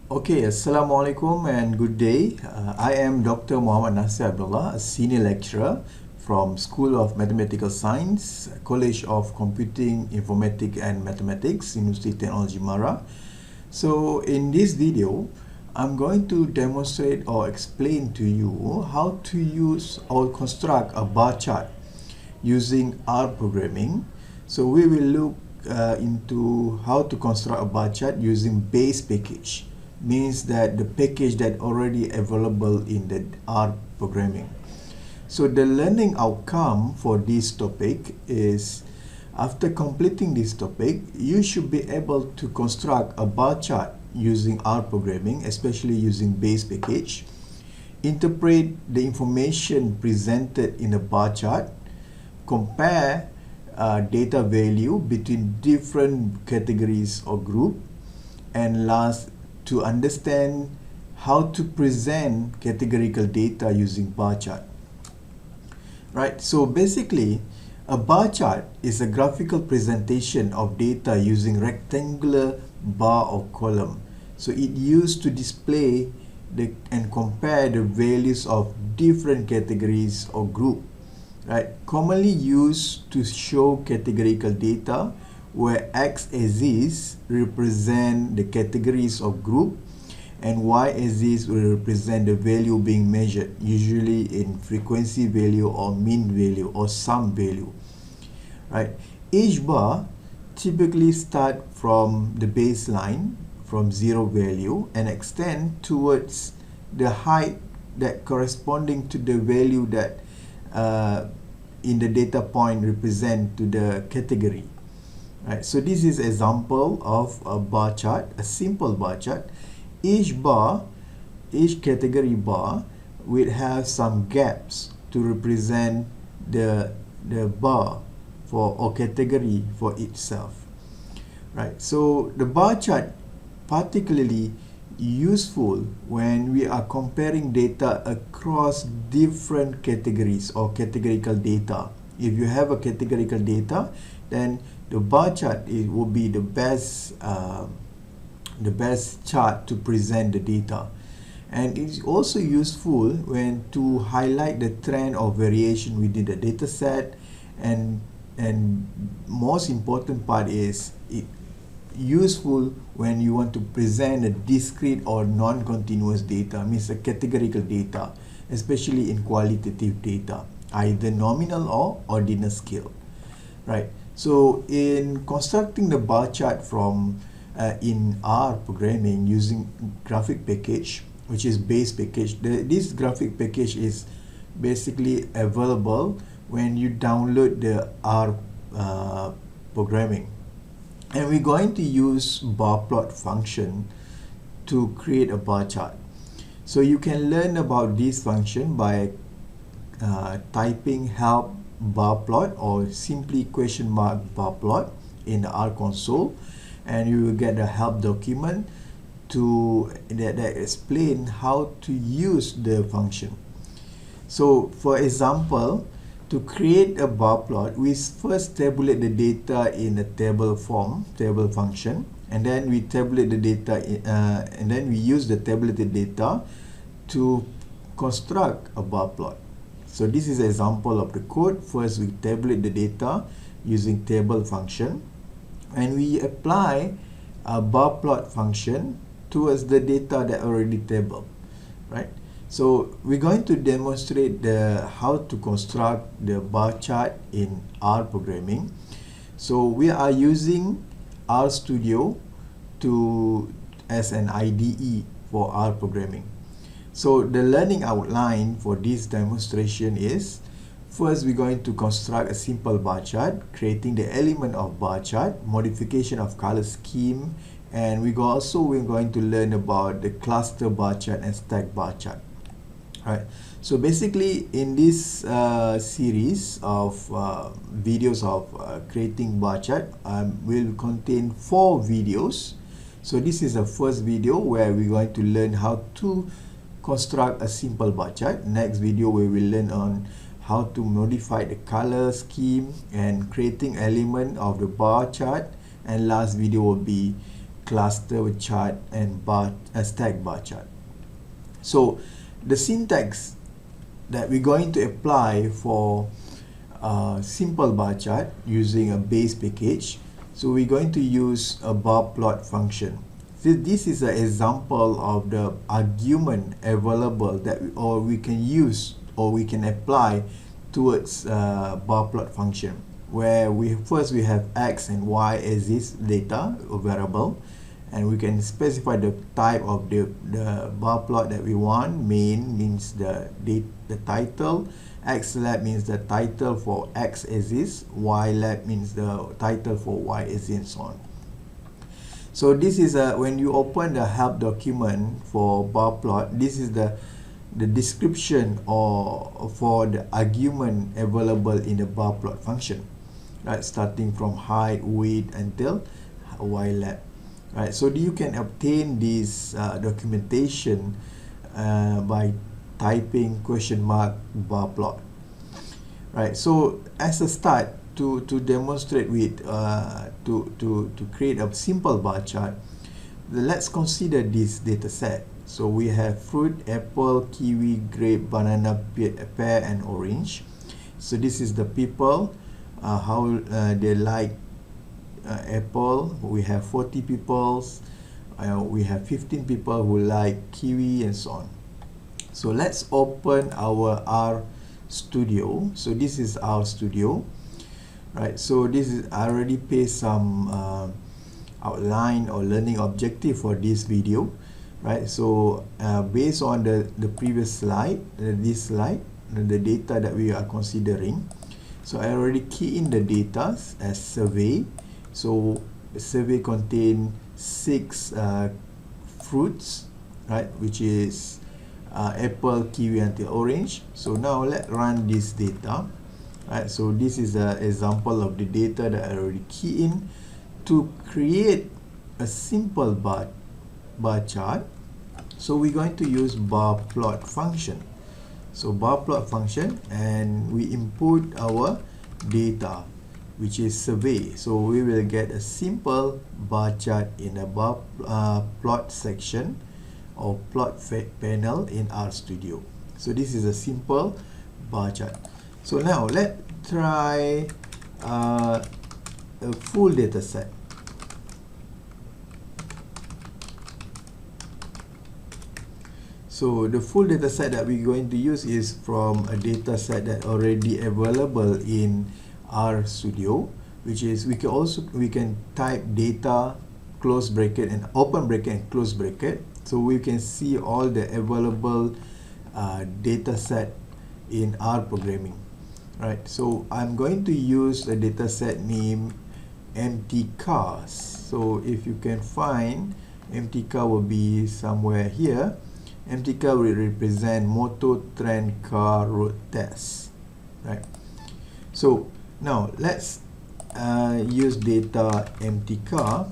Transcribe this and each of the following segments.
Okay, Assalamualaikum and good day. I am Dr. Muhammad Nasir Abdullah, a senior lecturer from School of Mathematical Science, College of Computing, Informatics and Mathematics, Universiti Teknologi MARA. So in this video, I'm going to demonstrate or explain to you how to use or construct a bar chart using R programming. So we will look into how to construct a bar chart using base package. Means that the package that already available in the R programming. So the learning outcome for this topic is, after completing this topic, you should be able to construct a bar chart using R programming, especially using base package, interpret the information presented in a bar chart, compare data value between different categories or group, and last, to understand how to present categorical data using bar chart. Right, so basically, a bar chart is a graphical presentation of data using rectangular bar or column. So it used to display and compare the values of different categories or group. Right, commonly used to show categorical data, where x-axis represent the categories of group and y-axis will represent the value being measured, usually in frequency value or mean value or sum value. Right, each bar typically start from the baseline from 0 value and extend towards the height that corresponding to the value that in the data point represent to the category. Right, so this is example of a bar chart, a simple bar chart. Each category bar will have some gaps to represent the bar for or category for itself. Right, so the bar chart particularly useful when we are comparing data across different categories or categorical data. If you have a categorical data, then the bar chart will be the best chart to present the data. And it's also useful when to highlight the trend or variation within the data set, and most important part is it useful when you want to present a discrete or non-continuous data, means a categorical data, especially in qualitative data, either nominal or ordinal scale. Right, so in constructing the bar chart from in R programming using graphic package, which is base package, this graphic package is basically available when you download the R programming. And we're going to use bar plot function to create a bar chart. So you can learn about this function by typing help bar plot or simply question mark bar plot in the R console, and you will get a help document that explain how to use the function. So for example, to create a bar plot, we first tabulate the data in a table function, and then we tabulate the data and then we use the tabulated data to construct a bar plot. So this is an example of the code. First, we tabulate the data using table function, and we apply a bar plot function towards the data that already tabled. Right, so we're going to demonstrate how to construct the bar chart in R programming. So we are using RStudio as an IDE for R programming. So the learning outline for this demonstration is, first we're going to construct a simple bar chart, creating the element of bar chart, modification of color scheme, and we're going to learn about the cluster bar chart and stack bar chart. Right, so basically in this series of videos of creating bar chart will contain 4 videos. So this is the first video where we're going to learn how to construct a simple bar chart. Next video we will learn on how to modify the color scheme and creating element of the bar chart, and last video will be cluster chart and stack bar chart. So the syntax that we're going to apply for simple bar chart using a base package, so we're going to use a bar plot function. So this is an example of the argument available that we can use or we can apply towards bar plot function, where we have x and y as this data or variable, and we can specify the type of the bar plot that we want. Main means the title, x lab means the title for x axis, y lab means the title for y axis, and so on. So this is when you open the help document for bar plot, this is the description or for the argument available in the bar plot function, right, starting from height, width until y lab. Right, so you can obtain this documentation by typing !bar plot. Right, so as a start to demonstrate with to create a simple bar chart, let's consider this data set. So we have fruit, apple, kiwi, grape, banana, pear, and orange. So this is the people, how they like apple. We have 40 people, we have 15 people who like kiwi, and so on. So let's open our R Studio. So this is our studio, right? So this is, I already pasted some outline or learning objective for this video, right? So based on the previous slide, this slide, the data that we are considering, so I already key in the data as survey. So the survey contain 6 fruits, right, which is apple, kiwi until orange. So now let's run this data. Right, so this is an example of the data that I already key in to create a simple bar chart. So we're going to use bar plot function. So bar plot function, and we input our data, which is survey. So we will get a simple bar chart in a bar plot section or plot panel in RStudio. So this is a simple bar chart. So now let's try a full data set. So the full data set that we're going to use is from a data set that already available in RStudio, which is we can type data close bracket and open bracket and close bracket, so we can see all the available data set in R programming. Right, so I'm going to use a data set named empty cars. So if you can find, empty car will be somewhere here. Empty car will represent motor trend car road test. Right, so now let's use data empty car,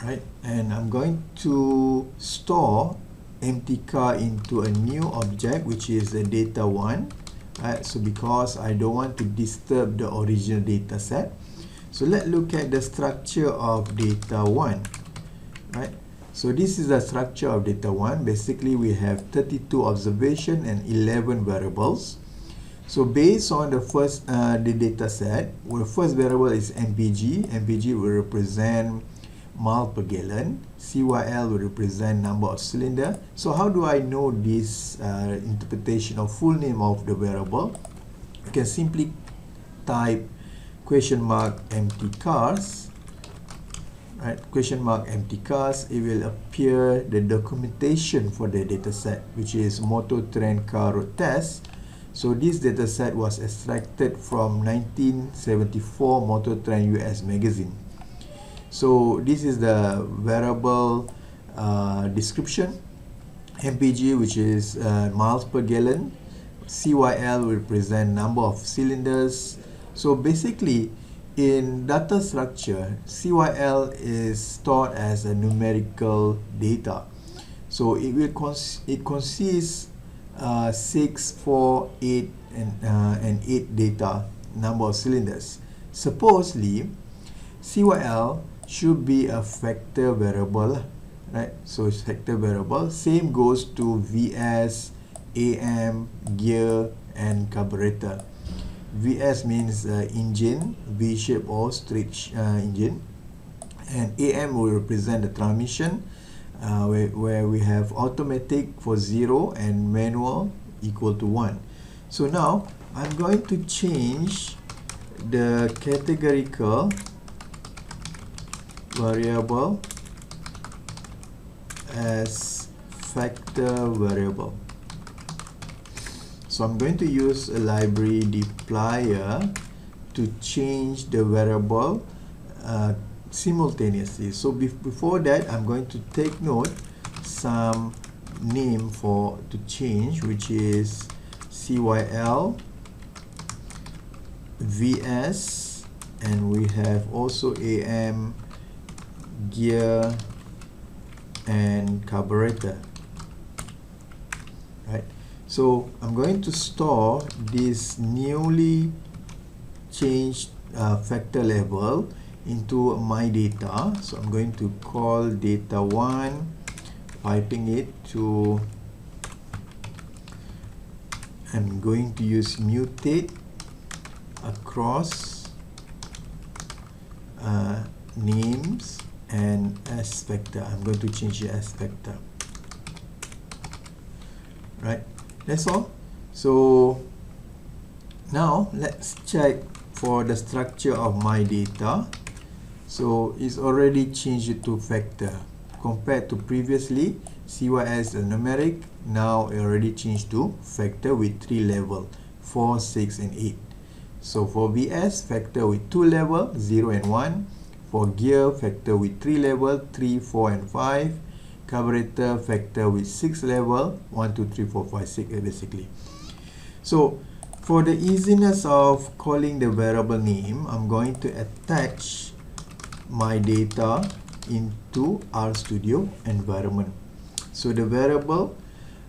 right, and I'm going to store empty car into a new object, which is the data 1, right? So because I don't want to disturb the original data set, so let's look at the structure of data 1, right? So this is the structure of data 1. Basically we have 32 observation and 11 variables. So based on the first the data set, the first variable is mpg. Mpg will represent mile per gallon. CYL will represent number of cylinder. So how do I know this interpretation of full name of the variable? You can simply type empty cars, right? Empty cars. It will appear the documentation for the data set, which is motor trend car road test. So this data set was extracted from 1974 Motor Trend US magazine. So this is the variable description. mpg, which is miles per gallon. CYL will represent number of cylinders. So basically in data structure, CYL is stored as a numerical data. So it will consists 6, 4, 8 and 8 data number of cylinders. Supposedly CYL should be a factor variable, right? So it's factor variable. Same goes to VS, AM, gear, and carburetor. VS means engine, V-shape or straight engine, and AM will represent the transmission, where we have automatic for 0 and manual equal to 1. So now I'm going to change the categorical variable as factor variable. So I'm going to use a library deployer to change the variable simultaneously. So before that, I'm going to take note some name to change, which is CYL, VS, and we have also AM, gear, and carburetor, right? So I'm going to store this newly changed factor label into my data. So I'm going to call data1, piping it to, I'm going to use mutate across names and as factor. I'm going to change it as factor, right? That's all. So now let's check for the structure of my data. So it's already changed it to factor compared to previously CYL is a numeric. Now it already changed to factor with 3 level, 4, 6, and 8. So for VS, factor with 2 level, 0 and 1. For gear, factor with 3 level, 3, 4, and 5. Carburetor, factor with 6 level, 1, 2, 3, 4, 5, 6 basically. So for the easiness of calling the variable name, I'm going to attach my data into RStudio environment. So the variable,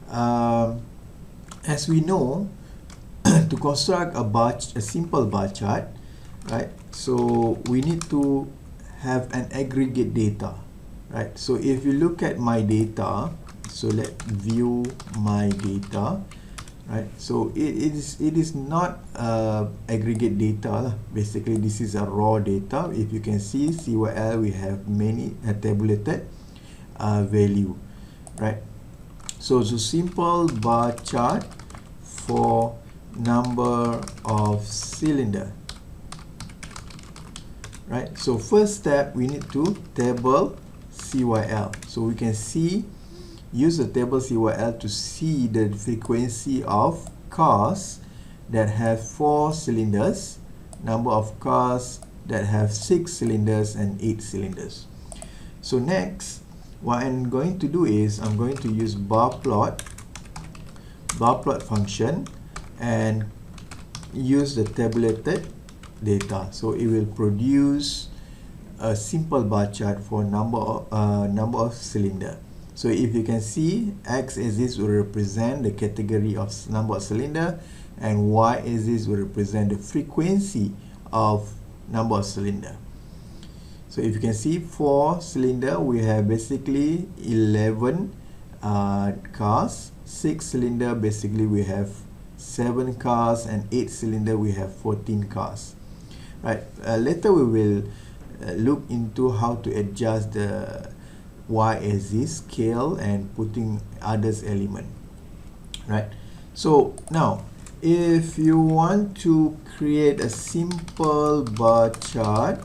as we know, to construct a simple bar chart, right? So we need to have an aggregate data, right? So if you look at my data, so let's view my data, right? So it is not aggregate data. Basically, this is a raw data. If you can see CYL, we have many tabulated value, right? So it's a simple bar chart for number of cylinder, right? So first step, we need to table CYL. So we can use the table CYL to see the frequency of cars that have 4 cylinders, number of cars that have 6 cylinders and 8 cylinders. So next, what I'm going to do is I'm going to use bar plot function and use the tabulated data. So it will produce a simple bar chart for number of cylinder. So if you can see, x-axis will represent the category of number of cylinder, and y-axis will represent the frequency of number of cylinder. So if you can see, 4 cylinder, we have basically 11 cars. 6 cylinder, basically we have 7 cars, and 8 cylinder, we have 14 cars. Right. Later we will look into how to adjust the y-axis scale and putting others element. Right. So now, if you want to create a simple bar chart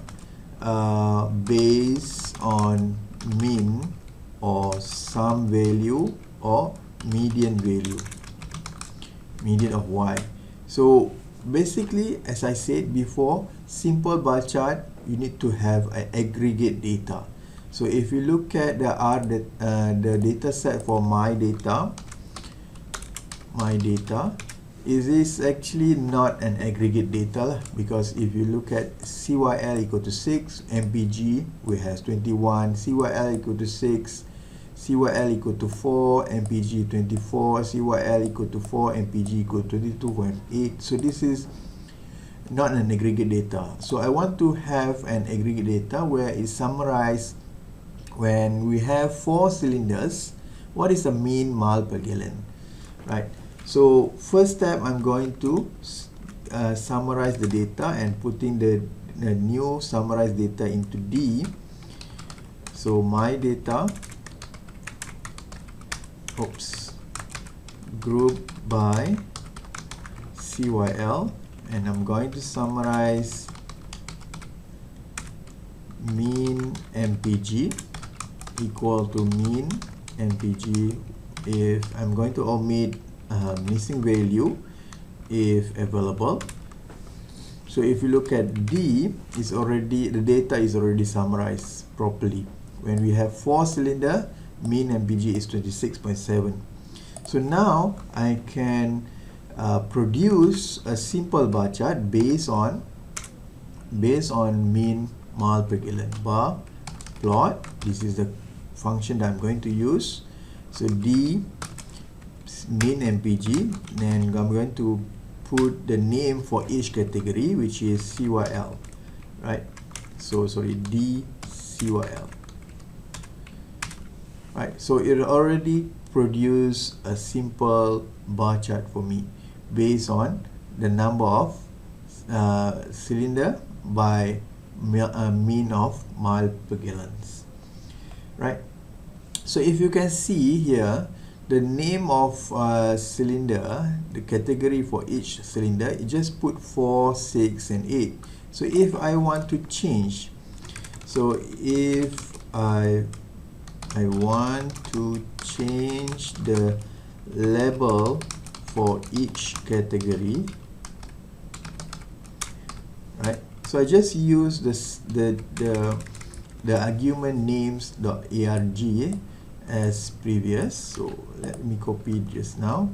based on mean or sum value or median value, median of y. So basically, as I said before, simple bar chart, you need to have an aggregate data. So if you look at the data set for my data, is actually not an aggregate data, because if you look at CYL equal to 6, MPG we have 21, CYL equal to 6, CYL equal to 4, MPG 24, CYL equal to 4, MPG equal to 22.8. So this is not an aggregate data. So I want to have an aggregate data where it's summarized when we have 4 cylinders, what is the mean mile per gallon, right? So first step, I'm going to summarize the data and putting the new summarized data into D. So my data, group by CYL, and I'm going to summarize mean MPG equal to mean MPG if I'm going to omit missing value if available. So if you look at D, the data is already summarized properly. When we have 4 cylinder, mean MPG is 26.7. So now I can produce a simple bar chart based on mean mile per gallon. Bar plot, this is the function that I'm going to use. So D mean MPG, and I'm going to put the name for each category, which is CYL, right? So sorry, D CYL. Right, so it already produced a simple bar chart for me based on the number of cylinder by mean of mile per gallons, right? So if you can see here, the name of cylinder, the category for each cylinder, it just put 4, 6, and 8. So if I want to change, so if I want to change the label for each category, right? So I just use the argument names.arg as previous. So let me copy just now.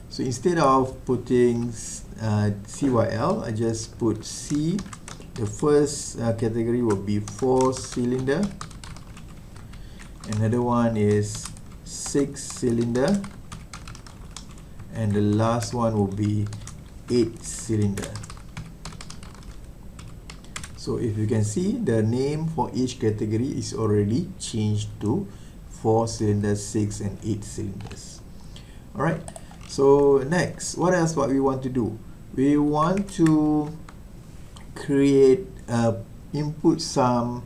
So instead of putting CYL, I just put C. The first category will be 4 cylinder. Another one is 6 cylinder. And the last one will be 8 cylinder. So if you can see, the name for each category is already changed to 4 cylinders, 6 and 8 cylinders. Alright, so next, what we want to do? We want to create, input some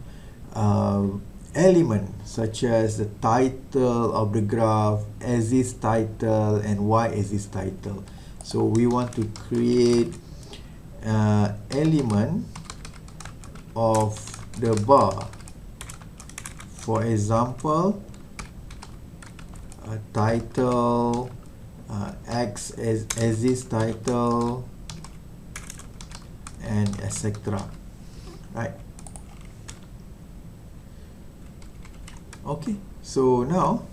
element such as the title of the graph, axis title and y-axis title. So we want to create element of the bar. For example, title, axis title, and etc. Right. Okay. So now,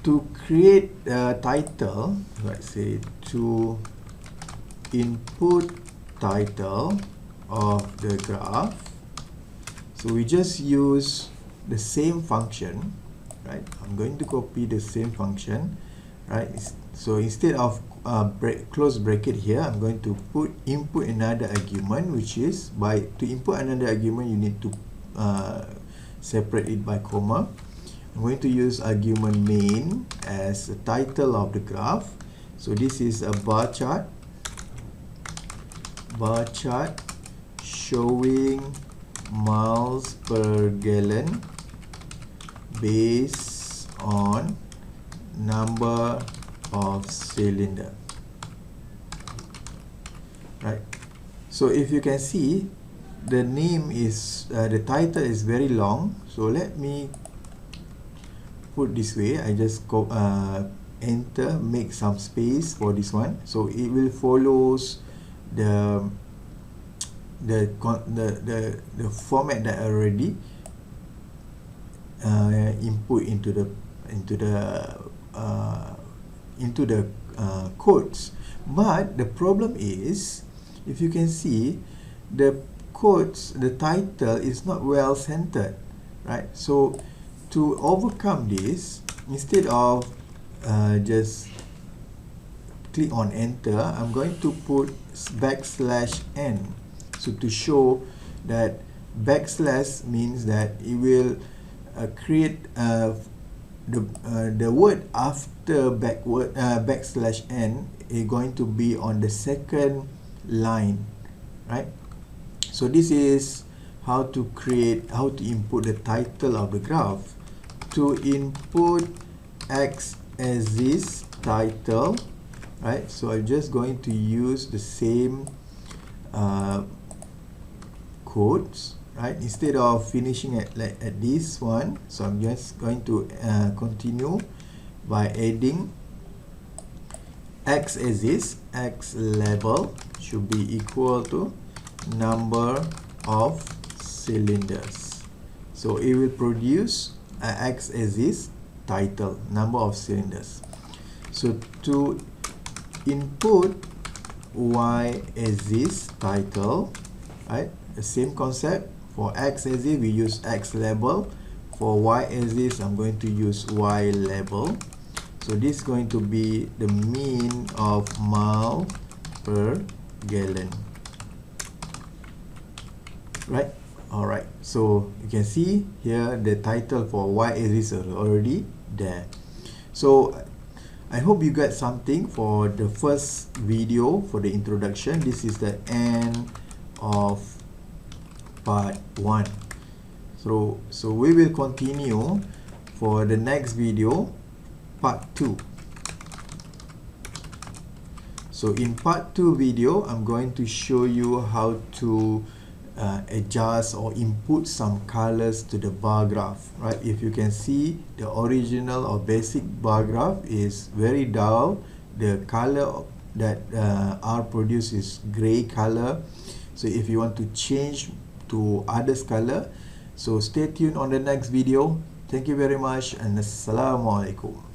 to create a title, let's say to input title of the graph. So we just use the same function, right? I'm going to copy the same function, right? So instead of close bracket here, I'm going to input another argument, which is to input another argument, you need to separate it by comma. I'm going to use argument main as the title of the graph. So this is a bar chart showing miles per gallon based on number of cylinder, right? So if you can see, the name is the title is very long, so let me put this way. I just go enter, make some space for this one, so it will follows the format that I already input into the codes. But the problem is, if you can see, the codes, the title is not well centered, right? So to overcome this, instead of just click on enter, I'm going to put \n. So to show that backslash means that it will create the word after \n is going to be on the second line, right? So this is how to input the title of the graph. To input x as this title, right? So I'm just going to use the same codes, right? Instead of finishing at this one, so I'm just going to continue by adding x as this. X label should be equal to number of cylinders. So it will produce x as this title, number of cylinders. So to input y as this title, right? The same concept. For x as this, we use x label. For y as this, I'm going to use y label. So this is going to be the mean of mile per gallon, right? Alright, so you can see here the title for y as this is already there. So I hope you got something for the first video for the introduction. This is the end of part 1. So we will continue for the next video, part 2. So in part 2 video, I'm going to show you how to adjust or input some colors to the bar graph, right? If you can see, the original or basic bar graph is very dull. The color that are produced is gray color. So if you want to change to others color, so stay tuned on the next video. Thank you very much, and Assalamualaikum.